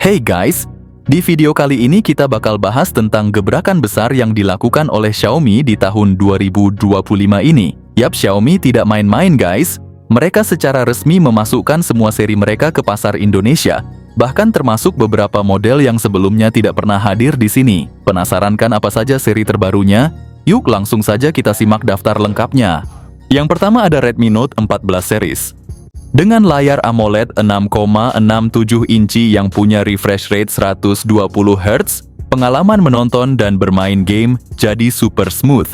Hey guys, di video kali ini kita bakal bahas tentang gebrakan besar yang dilakukan oleh Xiaomi di tahun 2025 ini. Yap, Xiaomi tidak main-main guys. Mereka secara resmi memasukkan semua seri mereka ke pasar Indonesia, bahkan termasuk beberapa model yang sebelumnya tidak pernah hadir di sini. Penasaran kan apa saja seri terbarunya? Yuk langsung saja kita simak daftar lengkapnya. Yang pertama ada Redmi Note 14 series. Dengan layar AMOLED 6,67 inci yang punya refresh rate 120 Hz, pengalaman menonton dan bermain game jadi super smooth.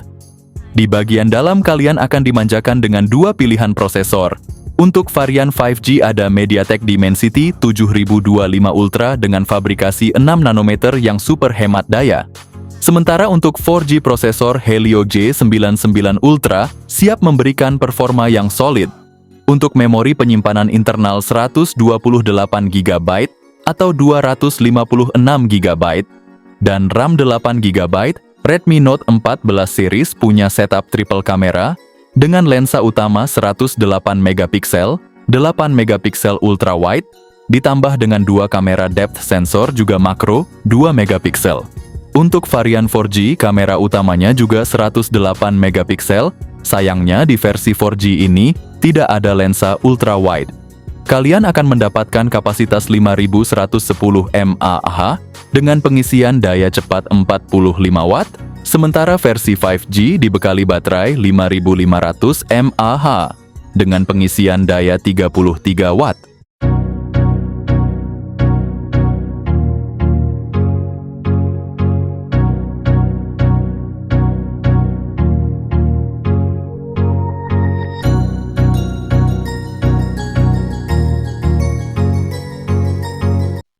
Di bagian dalam kalian akan dimanjakan dengan dua pilihan prosesor. Untuk varian 5G ada MediaTek Dimensity 7025 Ultra dengan fabrikasi 6 nanometer yang super hemat daya. Sementara untuk 4G prosesor Helio G99 Ultra siap memberikan performa yang solid. Untuk memori penyimpanan internal 128GB atau 256GB dan RAM 8GB, Redmi Note 14 series punya setup triple kamera dengan lensa utama 108MP, 8MP ultra wide, ditambah dengan dua kamera depth sensor juga makro 2MP. Untuk varian 4G, kamera utamanya juga 108MP. Sayangnya di versi 4G ini tidak ada lensa ultra wide. Kalian akan mendapatkan kapasitas 5110 mAh dengan pengisian daya cepat 45 Watt, sementara versi 5G dibekali baterai 5500 mAh dengan pengisian daya 33 Watt.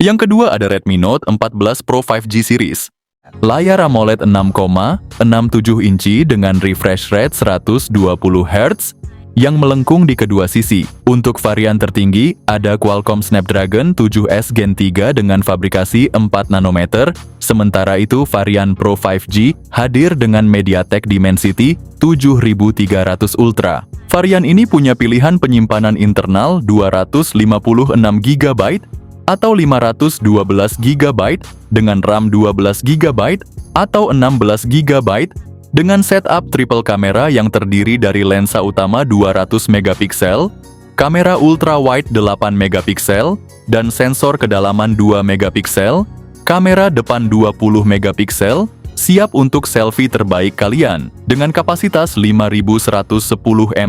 Yang kedua ada Redmi Note 14 Pro 5G series. Layar AMOLED 6,67 inci dengan refresh rate 120 Hz yang melengkung di kedua sisi. Untuk varian tertinggi ada Qualcomm Snapdragon 7S Gen 3 dengan fabrikasi 4 nanometer, sementara itu varian Pro 5G hadir dengan MediaTek Dimensity 7300 Ultra. Varian ini punya pilihan penyimpanan internal 256GB atau 512GB dengan RAM 12GB atau 16GB dengan setup triple kamera yang terdiri dari lensa utama 200MP, kamera ultra wide 8MP dan sensor kedalaman 2MP, kamera depan 20MP, siap untuk selfie terbaik kalian dengan kapasitas 5110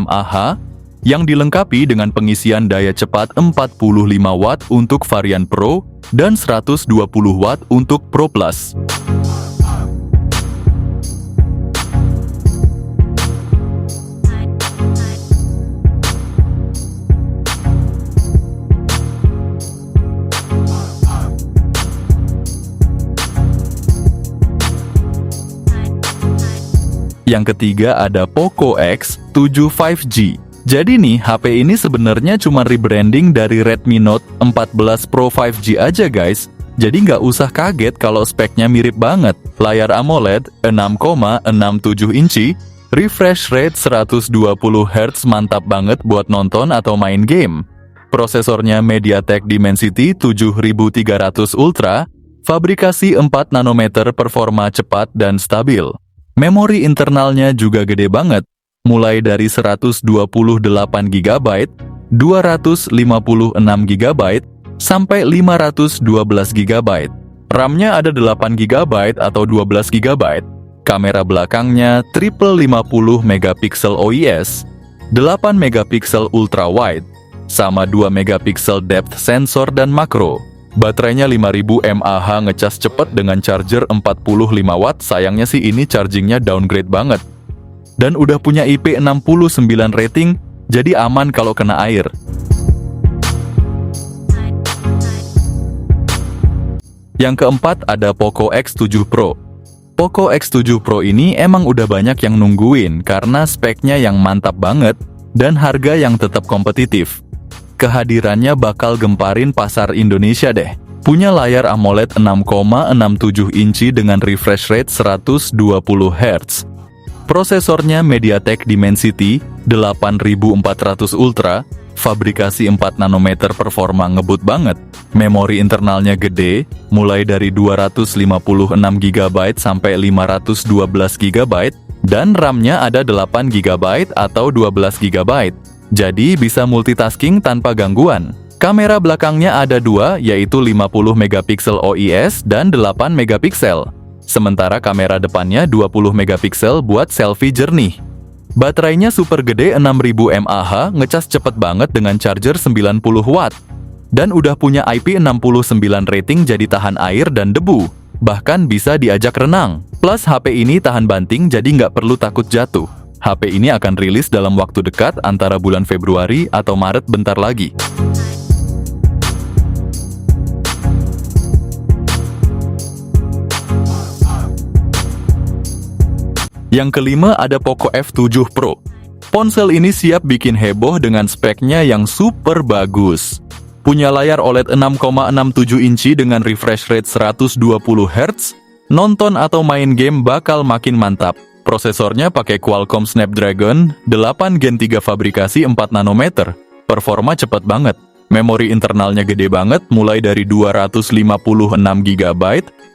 mAh yang dilengkapi dengan pengisian daya cepat 45 Watt untuk varian Pro dan 120 Watt untuk Pro Plus. Yang ketiga ada Poco X7 5G. Jadi nih, HP ini sebenarnya cuma rebranding dari Redmi Note 14 Pro 5G aja guys. Jadi nggak usah kaget kalau speknya mirip banget. Layar AMOLED 6,67 inci, refresh rate 120 Hz mantap banget buat nonton atau main game. Prosesornya MediaTek Dimensity 7300 Ultra, fabrikasi 4 nanometer, performa cepat dan stabil. Memori internalnya juga gede banget, mulai dari 128GB, 256GB, sampai 512GB. RAM-nya ada 8GB atau 12GB. Kamera belakangnya triple 50MP OIS, 8MP ultra wide, sama 2MP depth sensor dan makro. Baterainya 5000 mAh, ngecas cepet dengan charger 45 Watt. Sayangnya sih ini chargingnya downgrade banget. Dan udah punya IP69 rating, jadi aman kalau kena air. Yang keempat ada Poco X7 Pro. Poco X7 Pro ini emang udah banyak yang nungguin karena speknya yang mantap banget dan harga yang tetap kompetitif. Kehadirannya bakal gemparin pasar Indonesia deh. Punya layar AMOLED 6,67 inci dengan refresh rate 120 Hz. Prosesornya MediaTek Dimensity 8400 Ultra, fabrikasi 4 nanometer performa ngebut banget. Memori internalnya gede, mulai dari 256 GB sampai 512 GB, dan RAM-nya ada 8 GB atau 12 GB. Jadi bisa multitasking tanpa gangguan. Kamera belakangnya ada dua, yaitu 50 megapiksel OIS dan 8 megapiksel. Sementara kamera depannya 20 megapiksel buat selfie jernih. Baterainya super gede 6000 mAh, ngecas cepet banget dengan charger 90 watt. Dan udah punya IP69 rating jadi tahan air dan debu. Bahkan bisa diajak renang. Plus HP ini tahan banting jadi nggak perlu takut jatuh. HP ini akan rilis dalam waktu dekat antara bulan Februari atau Maret bentar lagi. Yang kelima ada Poco F7 Pro. Ponsel ini siap bikin heboh dengan speknya yang super bagus. Punya layar OLED 6,67 inci dengan refresh rate 120 Hz. Nonton atau main game bakal makin mantap. Prosesornya pakai Qualcomm Snapdragon 8 Gen 3 fabrikasi 4 nanometer. Performa cepet banget. Memori internalnya gede banget, mulai dari 256 GB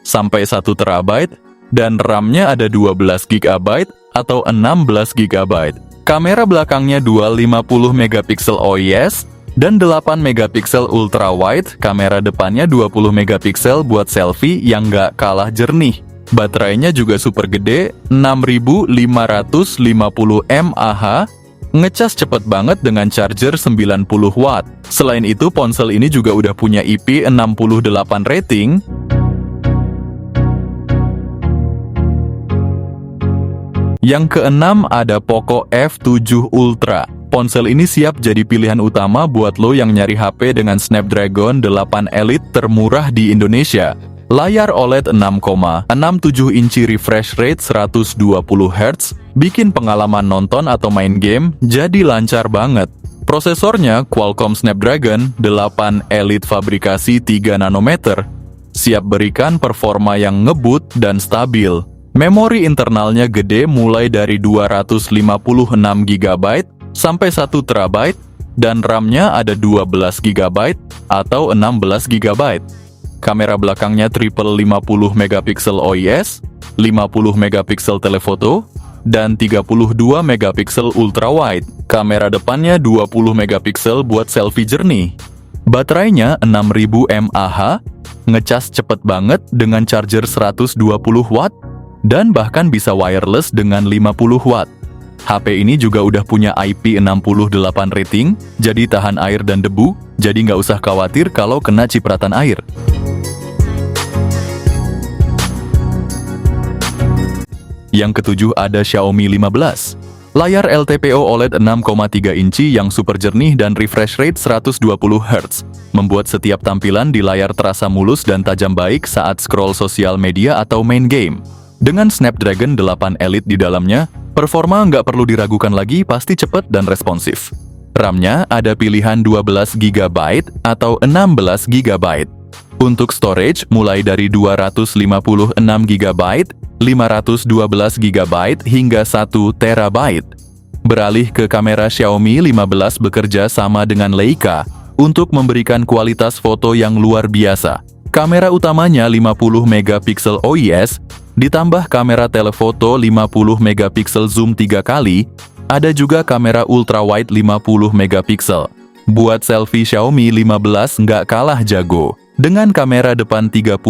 sampai 1 TB. Dan RAM-nya ada 12 GB atau 16 GB. Kamera belakangnya dual 50 megapiksel OIS dan 8 megapiksel ultra wide. Kamera depannya 20 megapiksel buat selfie yang nggak kalah jernih. Baterainya juga super gede, 6550 mAh. Ngecas cepet banget dengan charger 90 watt. Selain itu, ponsel ini juga udah punya IP68 rating. Yang keenam ada Poco F7 Ultra. Ponsel ini siap jadi pilihan utama buat lo yang nyari HP dengan Snapdragon 8 Elite termurah di Indonesia. Layar OLED 6,67 inci, refresh rate 120 Hz, bikin pengalaman nonton atau main game jadi lancar banget. Prosesornya Qualcomm Snapdragon 8 Elite fabrikasi 3 nanometer, siap berikan performa yang ngebut dan stabil. Memori internalnya gede, mulai dari 256 GB sampai 1 TB, dan RAM-nya ada 12 GB atau 16 GB. Kamera belakangnya triple 50 megapiksel OIS, 50 megapiksel telefoto, dan 32 megapiksel ultra wide. Kamera depannya 20 megapiksel buat selfie jernih. Baterainya 6000 mAh, ngecas cepet banget dengan charger 120 watt, dan bahkan bisa wireless dengan 50 watt. HP ini juga udah punya IP68 rating, jadi tahan air dan debu, jadi nggak usah khawatir kalau kena cipratan air. Yang ketujuh ada Xiaomi 15. Layar LTPO OLED 6,3 inci yang super jernih dan refresh rate 120 Hz, membuat setiap tampilan di layar terasa mulus dan tajam baik saat scroll sosial media atau main game. Dengan Snapdragon 8 Elite di dalamnya, performa nggak perlu diragukan lagi, pasti cepat dan responsif. RAM-nya ada pilihan 12 GB atau 16 GB. Untuk storage, mulai dari 256 GB, 512 GB hingga 1 TB. Beralih ke kamera, Xiaomi 15 bekerja sama dengan Leica untuk memberikan kualitas foto yang luar biasa. Kamera utamanya 50 megapiksel OIS, ditambah kamera telefoto 50 megapiksel zoom 3 kali, ada juga kamera ultrawide 50 megapiksel. Buat selfie, Xiaomi 15 nggak kalah jago. Dengan kamera depan 32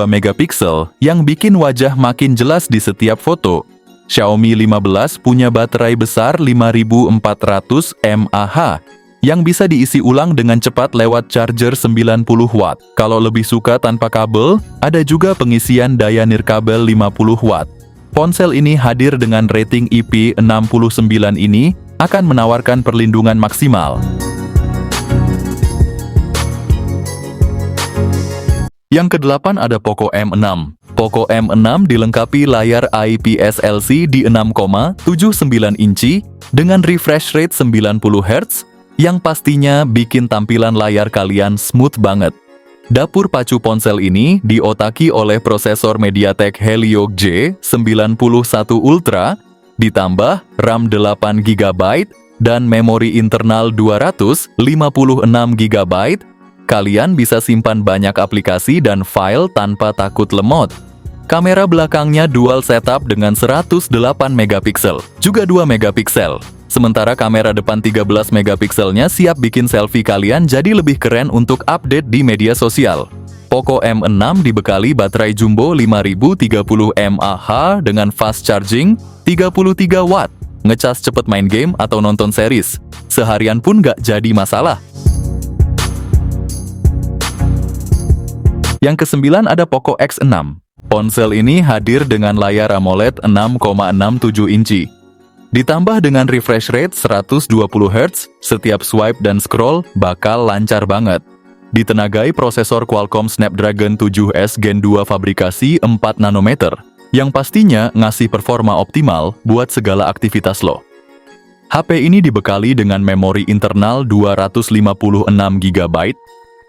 megapiksel yang bikin wajah makin jelas di setiap foto. Xiaomi 15 punya baterai besar 5400 mAh, yang bisa diisi ulang dengan cepat lewat charger 90 watt. Kalau lebih suka tanpa kabel, ada juga pengisian daya nirkabel 50 watt. Ponsel ini hadir dengan rating IP69 ini akan menawarkan perlindungan maksimal. Yang kedelapan ada Poco M6. Poco M6 dilengkapi layar IPS LCD 6,79 inci dengan refresh rate 90 Hz, yang pastinya bikin tampilan layar kalian smooth banget. Dapur pacu ponsel ini diotaki oleh prosesor MediaTek Helio G91 Ultra, ditambah RAM 8 GB, dan memori internal 256 GB, kalian bisa simpan banyak aplikasi dan file tanpa takut lemot. Kamera belakangnya dual setup dengan 108 megapiksel, juga 2 megapiksel. Sementara kamera depan 13 megapikselnya siap bikin selfie kalian jadi lebih keren untuk update di media sosial. Poco M6 dibekali baterai jumbo 5030 mAh dengan fast charging 33 watt. Ngecas cepet main game atau nonton series. Seharian pun nggak jadi masalah. Yang ke-9 ada Poco X6. Ponsel ini hadir dengan layar AMOLED 6,67 inci. Ditambah dengan refresh rate 120 Hz, setiap swipe dan scroll bakal lancar banget. Ditenagai prosesor Qualcomm Snapdragon 7S Gen 2 fabrikasi 4 nanometer, yang pastinya ngasih performa optimal buat segala aktivitas lo. HP ini dibekali dengan memori internal 256 GB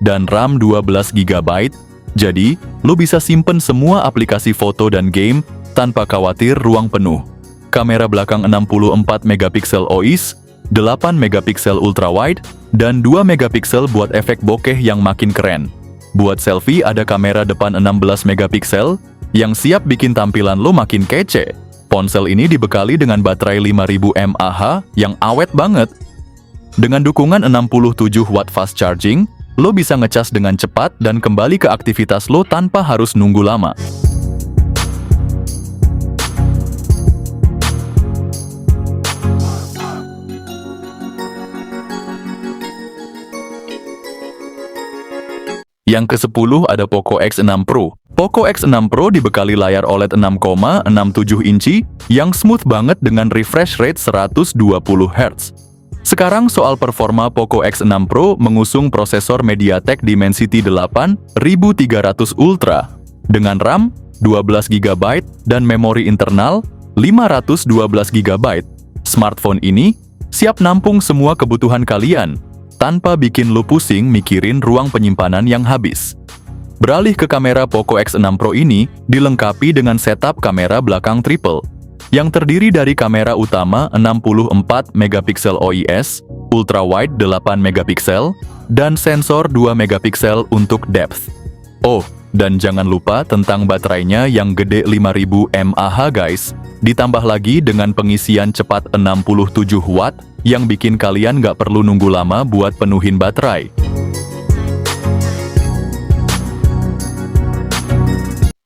dan RAM 12 GB, jadi, lo bisa simpen semua aplikasi foto dan game tanpa khawatir ruang penuh. Kamera belakang 64 megapiksel OIS, 8 megapiksel ultrawide, dan 2 megapiksel buat efek bokeh yang makin keren. Buat selfie ada kamera depan 16 megapiksel, yang siap bikin tampilan lo makin kece. Ponsel ini dibekali dengan baterai 5000 mAh yang awet banget. Dengan dukungan 67 watt fast charging, lo bisa ngecas dengan cepat dan kembali ke aktivitas lo tanpa harus nunggu lama. Yang ke-10 ada Poco X6 Pro. Poco X6 Pro dibekali layar OLED 6,67 inci yang smooth banget dengan refresh rate 120 Hz. Sekarang soal performa Poco X6 Pro mengusung prosesor MediaTek Dimensity 8300 Ultra dengan RAM 12 GB dan memori internal 512 GB. Smartphone ini siap nampung semua kebutuhan kalian tanpa bikin lo pusing mikirin ruang penyimpanan yang habis. Beralih ke kamera Poco X6 Pro ini dilengkapi dengan setup kamera belakang triple yang terdiri dari kamera utama 64 megapiksel OIS, ultrawide 8 megapiksel, dan sensor 2 megapiksel untuk depth. Oh, dan jangan lupa tentang baterainya yang gede 5000 mAh guys, ditambah lagi dengan pengisian cepat 67 watt yang bikin kalian nggak perlu nunggu lama buat penuhin baterai.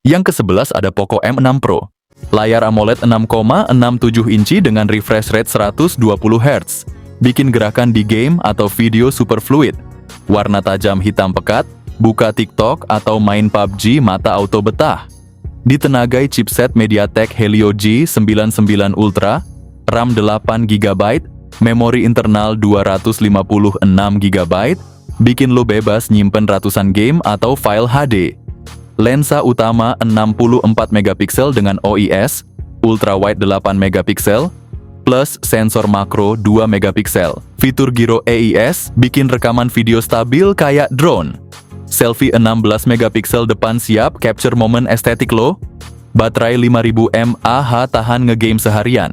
Yang ke-11 ada Poco M6 Pro. Layar AMOLED 6,67 inci dengan refresh rate 120 Hz. Bikin gerakan di game atau video super fluid. Warna tajam hitam pekat, buka TikTok atau main PUBG mata auto betah. Ditenagai chipset MediaTek Helio G99 Ultra, RAM 8 GB, memori internal 256 GB, bikin lo bebas nyimpen ratusan game atau file HD. Lensa utama 64 megapiksel dengan OIS, ultrawide 8 megapiksel, plus sensor makro 2 megapiksel. Fitur Gyro AIS bikin rekaman video stabil kayak drone. Selfie 16 megapiksel depan siap capture momen estetik lo. Baterai 5000 mAh tahan ngegame seharian.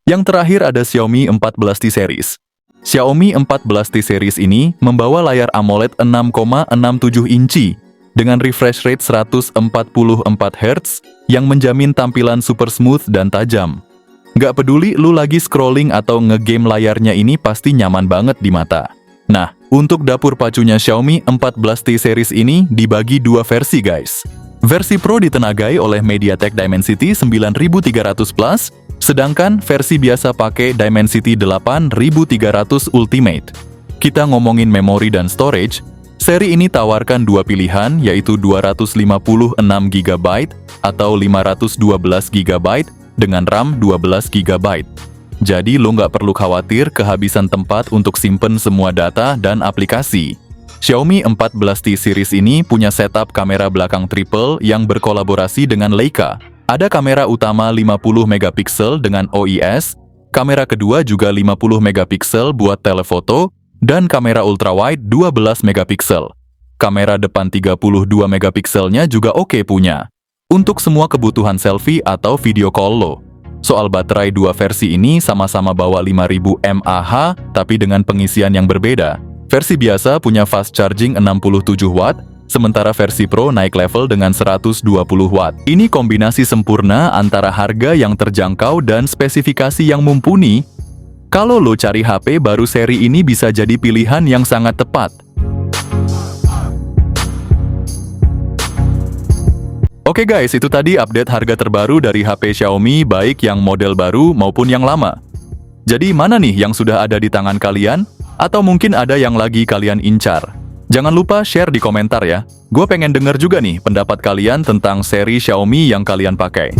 Yang terakhir ada Xiaomi 14T Series. Xiaomi 14T Series ini membawa layar AMOLED 6,67 inci dengan refresh rate 144 Hz yang menjamin tampilan super smooth dan tajam. Nggak peduli lu lagi scrolling atau ngegame, layarnya ini pasti nyaman banget di mata. Nah, untuk dapur pacunya Xiaomi 14T Series ini dibagi dua versi guys. Versi Pro ditenagai oleh MediaTek Dimensity 9300 Plus, sedangkan versi biasa pakai Dimensity 8300 Ultimate. Kita ngomongin memori dan storage, seri ini tawarkan dua pilihan yaitu 256 GB atau 512 GB dengan RAM 12 GB. Jadi lo nggak perlu khawatir kehabisan tempat untuk simpen semua data dan aplikasi. Xiaomi 14T Series ini punya setup kamera belakang triple yang berkolaborasi dengan Leica. Ada kamera utama 50 megapiksel dengan OIS, kamera kedua juga 50 megapiksel buat telefoto, dan kamera ultrawide 12 megapiksel. Kamera depan 32 megapikselnya juga oke punya. untuk semua kebutuhan selfie atau video call lo. Soal baterai, dua versi ini sama-sama bawa 5000 mAh, tapi dengan pengisian yang berbeda. Versi biasa punya fast charging 67 watt, sementara versi Pro naik level dengan 120 watt. Ini kombinasi sempurna antara harga yang terjangkau dan spesifikasi yang mumpuni. Kalau lo cari HP baru seri ini bisa jadi pilihan yang sangat tepat. Oke guys, itu tadi update harga terbaru dari HP Xiaomi, baik yang model baru maupun yang lama. Jadi mana nih yang sudah ada di tangan kalian? Atau mungkin ada yang lagi kalian incar? Jangan lupa share di komentar ya. Gue pengen denger juga nih pendapat kalian tentang seri Xiaomi yang kalian pakai.